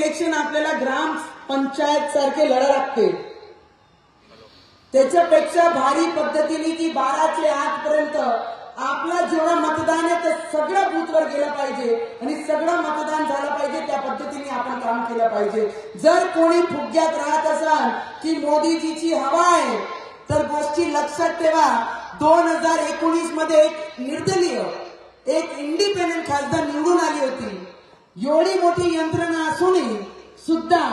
Election आपल्याला ग्राम पंचायत सारखे लढा लागते, त्याच्यापेक्षा भारी पद्धतीने की 12 ते 8 पर्यंत आपला जेवढा मतदान आहे ते सगळं बूथवर गेलं पाहिजे आणि सगळं मतदान झालं पाहिजे। त्या पद्धतीने आपण काम केलं पाहिजे। जर कोणी फुग्यात राहत असाल की मोदीजीची हवा आहे तर गोष्टी लक्षात ठेवा। 2019 मध्ये एक निर्दलीय एक इंडिपेंडेंट खासदार निवडून आली होती। एवढी मोठी यंत्रणा असूनही सुद्धा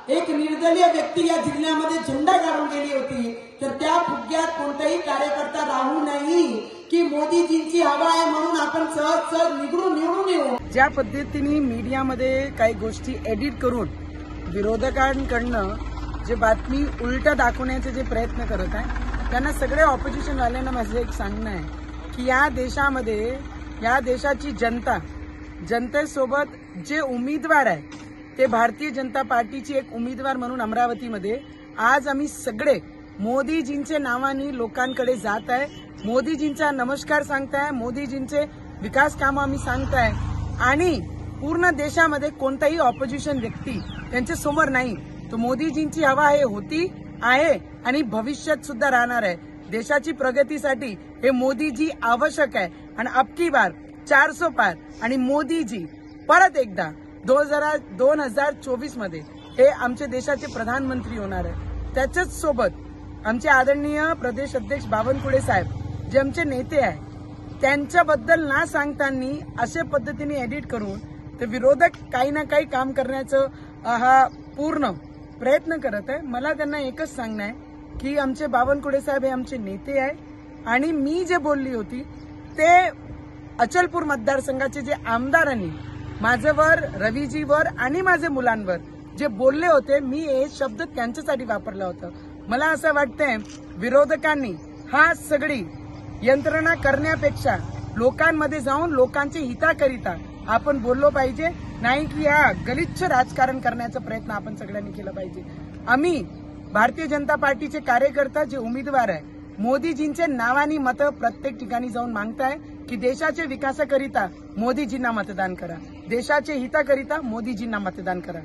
एक निर्दलीय व्यक्ती या जिल्ह्यामध्ये झेंडा काढून गेली होती। तर त्या फुग्यात कोणताही कार्यकर्ता राहू नाही की मोदीजींची हवा आहे म्हणून आपण सहज निवडून येऊ। ज्या पद्धतीने मीडियामध्ये काही गोष्टी एडिट करून विरोधकांकडनं जे बातमी उलट दाखवण्याचे जे प्रयत्न करत आहे त्यांना सगळे ऑपोजिशन वाल्यांना माझं एक सांगणं आहे की या देशामध्ये या देशाची जनतेसोबत जे उमेदवार आहे ते भारतीय जनता पार्टीची एक उमेदवार म्हणून अमरावतीमध्ये आज आम्ही सगळे मोदीजींचे नावाने लोकांकडे जात आहे, मोदीजींचा नमस्कार सांगताय, मोदीजींचे विकास कामं आम्ही सांगताय आणि पूर्ण देशामध्ये कोणताही ऑपोजिशन व्यक्ती त्यांच्या समोर नाही। तो मोदीजींची हवा होती आहे आणि भविष्यात सुद्धा राहणार आहे। देशाची प्रगतीसाठी हे मोदीजी आवश्यक आहे आणि अबकी बार 400 पार आणि मोदीजी परत एकदा 2024 मध्ये हे आमच्या देशाचे प्रधानमंत्री होणार आहे। त्याच्याच सोबत आमचे आदरणीय प्रदेश अध्यक्ष बावनकुळे साहेब जे आमचे नेते आहे त्यांच्याबद्दल ना सांगताना अशा पद्धतीने एडिट करून ते विरोधक काही ना काही काम करण्याचं हा पूर्ण प्रयत्न करत आहे। मला त्यांना एकच सांगणं आहे की आमचे बावनकुळे साहेब हे आमचे नेते आहे आणि मी जे बोलली होती ते अचलपूर मतदारसंघाचे जे आमदारांनी माझ्यावर, रवीजीवर आणि माझ्या मुलांवर जे बोलले होते मी हे शब्द त्यांच्यासाठी वापरला होता। मला असं वाटतंय विरोधकांनी हा सगळी यंत्रणा करण्यापेक्षा लोकांमध्ये जाऊन लोकांच्या हिताकरिता आपण बोललो पाहिजे, नाही की हा गलिच्छ राजकारण करण्याचा प्रयत्न आपण सगळ्यांनी केला पाहिजे। आम्ही भारतीय जनता पार्टीचे कार्यकर्ता जे उमेदवार आहे मोदीजींचे नावानी मतं प्रत्येक ठिकाणी जाऊन मागताय की देशाच्या विकासाकरिता मोदीजींना मतदान करा, देशाच्या हिताकरिता मोदीजींना मतदान करा।